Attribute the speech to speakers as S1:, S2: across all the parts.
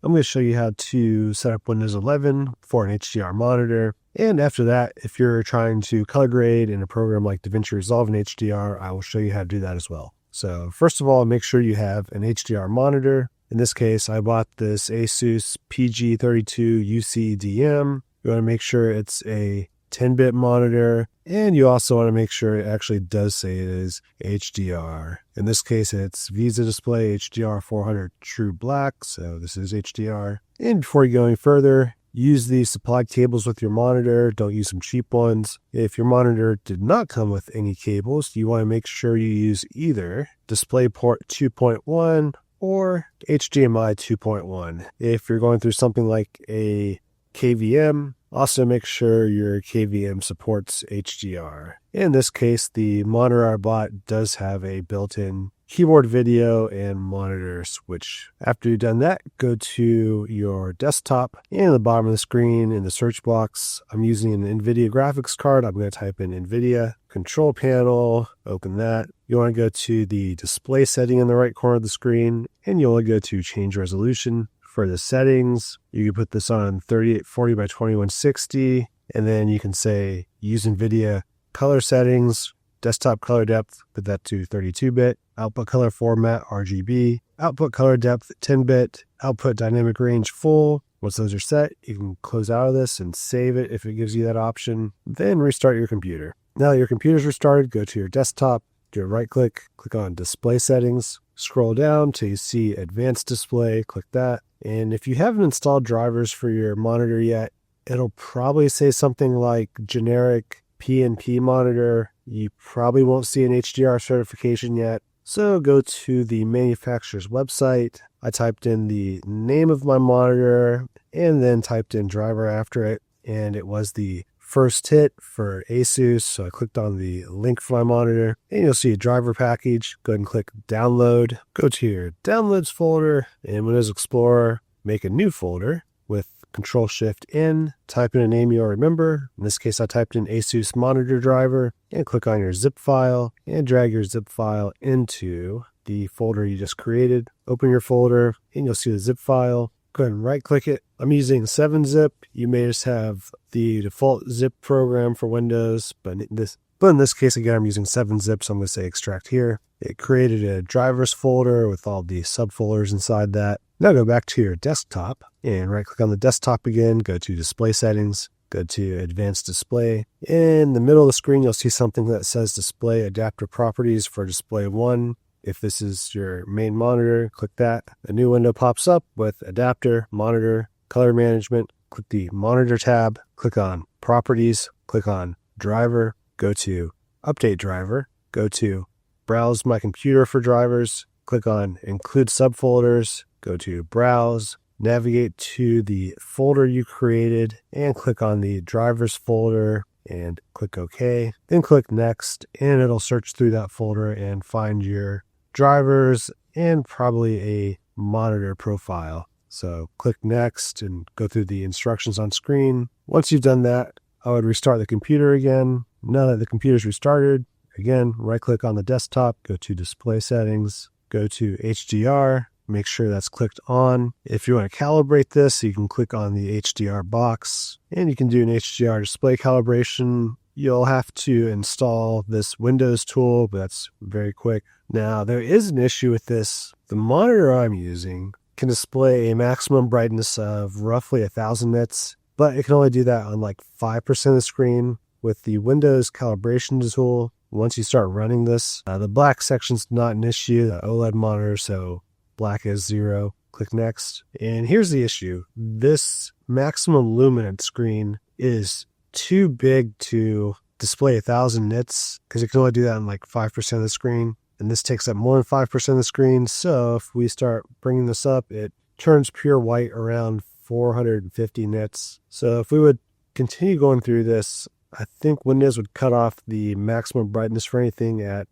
S1: I'm going to show you how to set up Windows 11 for an HDR monitor. And after that, if you're trying to color grade in a program like DaVinci Resolve in HDR, I will show you how to do that as well. So first of all, make sure you have an HDR monitor. In this case, I bought this ASUS PG32UCDM. You want to make sure it's a 10-bit monitor, and you also want to make sure it actually does say it is HDR. In this case, it's Visa Display HDR 400 True Black, so this is HDR. And before you go any further, use the supplied cables with your monitor. Don't use some cheap ones. If your monitor did not come with any cables, you want to make sure you use either DisplayPort 2.1 or HDMI 2.1. If you're going through something like a KVM, also make sure your KVM supports HDR. In this case, the monitor I bought does have a built-in keyboard, video, and monitor switch. After you've done that, go to your desktop, and at the bottom of the screen in the search box, I'm using an Nvidia graphics card. I'm going to type in Nvidia. Control panel, open that. You want to go to the display setting in the right corner of the screen, and you want to go to change resolution. For the settings, you can put this on 3840 by 2160, and then you can say use Nvidia color settings, desktop color depth, put that to 32-bit, output color format RGB, output color depth 10-bit, output dynamic range full. Once those are set, you can close out of this and save it if it gives you that option. Then restart your computer. Now that your computer's restarted, go to your desktop, do a right click, click on display settings, scroll down till you see advanced display, click that. And if you haven't installed drivers for your monitor yet, it'll probably say something like generic PNP monitor. You probably won't see an HDR certification yet. So go to the manufacturer's website. I typed in the name of my monitor and then typed in driver after it. And it was the first hit for ASUS. So I clicked on the link for my monitor and you'll see a driver package. Go ahead and click download. Go to your downloads folder in Windows Explorer, make a new folder with Control-Shift-N, type in a name you'll remember. In this case, I typed in ASUS monitor driver and click on your zip file and drag your zip file into the folder you just created. Open your folder and you'll see the zip file. Go ahead and right click it. I'm using 7-zip. You may just have the default zip program for Windows, but in this case, again, I'm using 7-zip, so I'm going to say extract here. It created a drivers folder with all the subfolders inside that. Now go back to your desktop and right click on the desktop again. Go to display settings. Go to advanced display. In the middle of the screen, you'll see something that says display adapter properties for display 1. If this is your main monitor, click that. A new window pops up with adapter, monitor, color management. Click the monitor tab, click on properties, click on driver, go to update driver, go to browse my computer for drivers, click on include subfolders, go to browse, navigate to the folder you created and click on the drivers folder and click OK. Then click next and it'll search through that folder and find your drivers and probably a monitor profile. So click next and go through the instructions on screen. Once you've done that, I would restart the computer again. Now that the computer's restarted, again, right click on the desktop, go to display settings, go to HDR, make sure that's clicked on. If you want to calibrate this, you can click on the HDR box and you can do an HDR display calibration. You'll have to install this Windows tool, but that's very quick. Now, there is an issue with this. The monitor I'm using can display a maximum brightness of roughly 1000 nits, but it can only do that on like 5% of the screen. With the Windows calibration tool, once you start running this, the black section's not an issue, the OLED monitor, so black is 0. Click next. And here's the issue. This maximum luminance screen is too big to display 1000 nits because it can only do that on like 5% of the screen. And this takes up more than 5% of the screen. So if we start bringing this up, it turns pure white around 450 nits. So if we would continue going through this, I think Windows would cut off the maximum brightness for anything at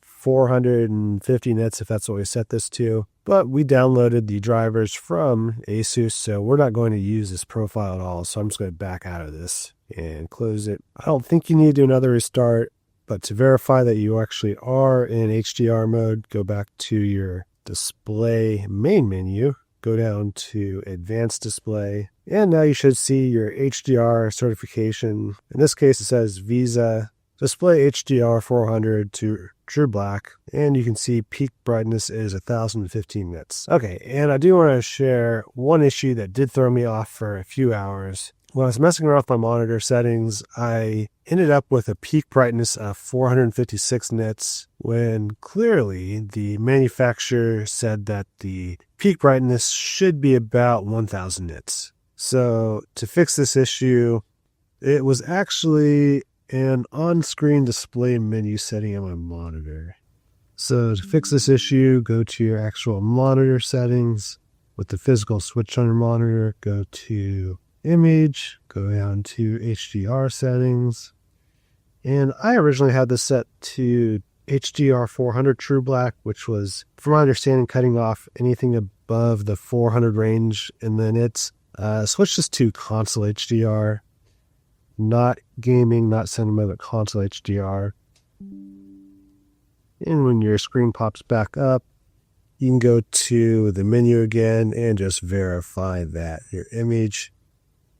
S1: 450 nits if that's what we set this to. But we downloaded the drivers from ASUS, so we're not going to use this profile at all. So I'm just going to back out of this and close it. I don't think you need to do another restart, but to verify that you actually are in HDR mode, go back to your display main menu, go down to Advanced Display, and now you should see your HDR certification. In this case, it says Visa Display HDR 400 to True Black, and you can see peak brightness is 1015 nits. Okay, and I do want to share one issue that did throw me off for a few hours. When I was messing around with my monitor settings, I ended up with a peak brightness of 456 nits, when clearly the manufacturer said that the peak brightness should be about 1000 nits. So to fix this issue, it was actually an on-screen display menu setting on my monitor. So to fix this issue, go to your actual monitor settings. With the physical switch on your monitor, go to Image, go down to HDR settings. And I originally had this set to HDR 400 True Black, which was, from my understanding, cutting off anything above the 400 range in the nits. Switch this to console HDR. Not gaming, not cinema, but console HDR. And when your screen pops back up, you can go to the menu again and just verify that your image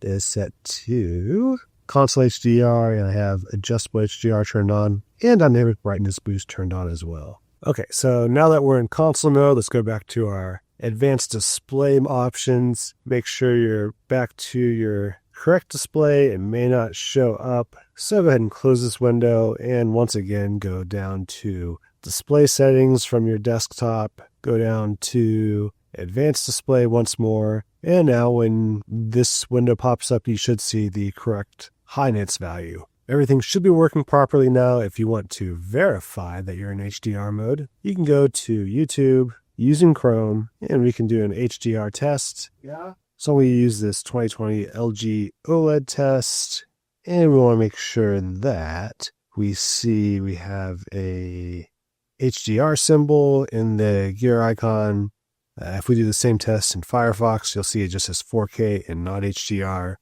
S1: is set to console HDR, and I have adjustable HDR turned on and dynamic brightness boost turned on as well. Okay, so now that we're in console mode, let's go back to our advanced display options. Make sure you're back to your correct display. It may not show up, so go ahead and close this window, and once again go down to display settings from your desktop, go down to advanced display once more, and now when this window pops up, you should see the correct high nits value. Everything should be working properly now. If you want to verify that you're in HDR mode, you can go to YouTube using Chrome, and we can do an HDR test. So we use this 2020 LG OLED test, and we want to make sure that we see we have a HDR symbol in the gear icon. If we do the same test in Firefox, you'll see it just says 4K and not HDR.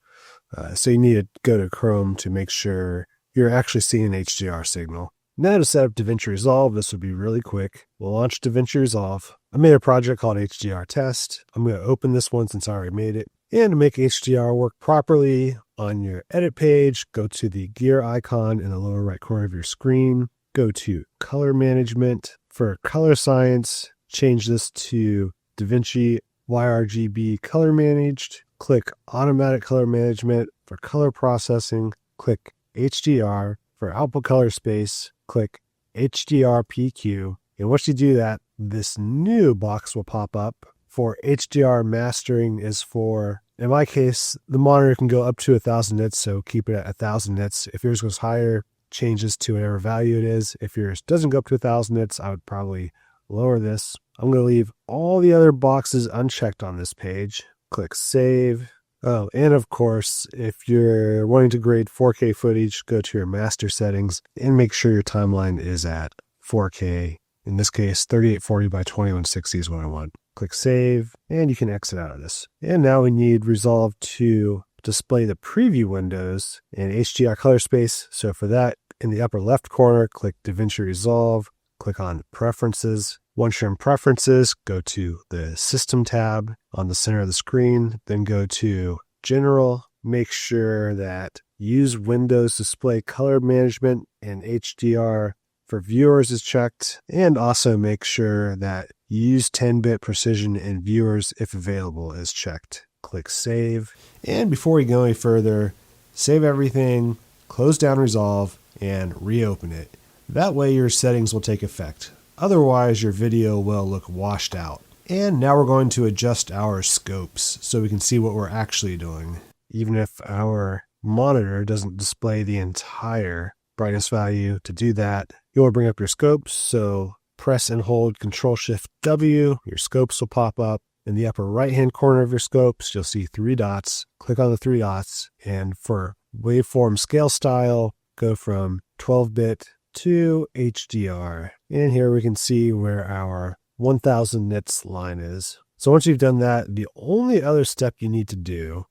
S1: So you need to go to Chrome to make sure you're actually seeing an HDR signal. Now to set up DaVinci Resolve, this would be really quick. We'll launch DaVinci Resolve. I made a project called HDR Test. I'm going to open this one since I already made it. And to make HDR work properly, on your edit page, go to the gear icon in the lower right corner of your screen. Go to Color Management. For color science, change this to DaVinci YRGB Color Managed. Click Automatic Color Management. For color processing, click HDR. For output color space, click HDR PQ. And once you do that, this new box will pop up. For HDR mastering is for, in my case, the monitor can go up to 1000 nits, so keep it at 1000 nits. If yours goes higher, change this to whatever value it is. If yours doesn't go up to 1000 nits, I would probably lower this. I'm going to leave all the other boxes unchecked on this page. Click Save. Oh, and of course, if you're wanting to grade 4K footage, go to your master settings and make sure your timeline is at 4K. In this case, 3840 by 2160 is what I want. Click Save, and you can exit out of this. And now we need Resolve to display the preview windows in HDR color space. So for that, in the upper left corner, click DaVinci Resolve, click on Preferences. Once you're in Preferences, go to the System tab on the center of the screen, then go to General. Make sure that Use Windows Display Color Management and HDR for viewers is checked, and also make sure that Use 10-bit precision in viewers if available is checked. Click Save. And before we go any further, save everything, close down Resolve, and reopen it. That way your settings will take effect. Otherwise, your video will look washed out. And now we're going to adjust our scopes so we can see what we're actually doing. Even if our monitor doesn't display the entire brightness value, to do that, you'll bring up your scopes. So press and hold Control-Shift-W. Your scopes will pop up. In the upper right-hand corner of your scopes, you'll see 3 dots. Click on the 3 dots. And for waveform scale style, go from 12-bit to HDR. And here we can see where our 1000 nits line is. So once you've done that, the only other step you need to do,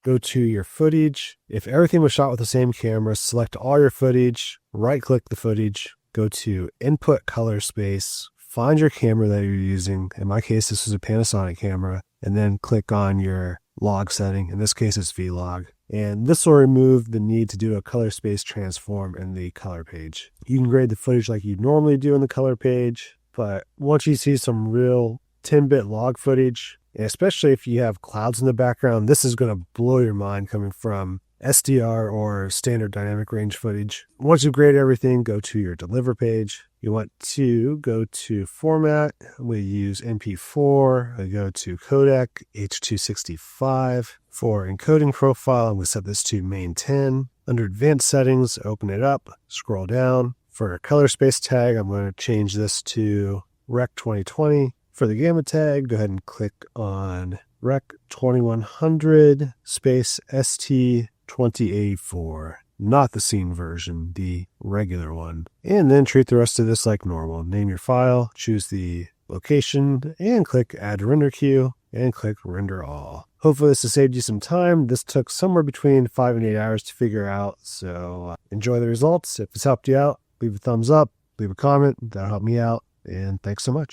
S1: go to your footage. If everything was shot with the same camera, select all your footage, right-click the footage, go to Input Color Space, find your camera that you're using. In my case, this is a Panasonic camera, and then click on your log setting. In this case, it's vlog. And this will remove the need to do a color space transform in the color page. You can grade the footage like you normally do in the color page, but once you see some real 10-bit log footage, and especially if you have clouds in the background, this is going to blow your mind coming from SDR or standard dynamic range footage. Once you've graded everything, go to your deliver page. You want to go to format. We use MP4. We go to codec H.265. For encoding profile, I'm going to set this to main 10. Under advanced settings, open it up, scroll down. For a color space tag, I'm going to change this to Rec 2020. For the gamma tag, go ahead and click on Rec 2100 space ST 2084. Not the scene version, the regular one. And then treat the rest of this like normal. Name your file, choose the location, and click Add to Render Queue, and click Render All. Hopefully this has saved you some time. This took somewhere between 5 and 8 hours to figure out, so enjoy the results. If it's helped you out, leave a thumbs up, leave a comment. That'll help me out, and thanks so much.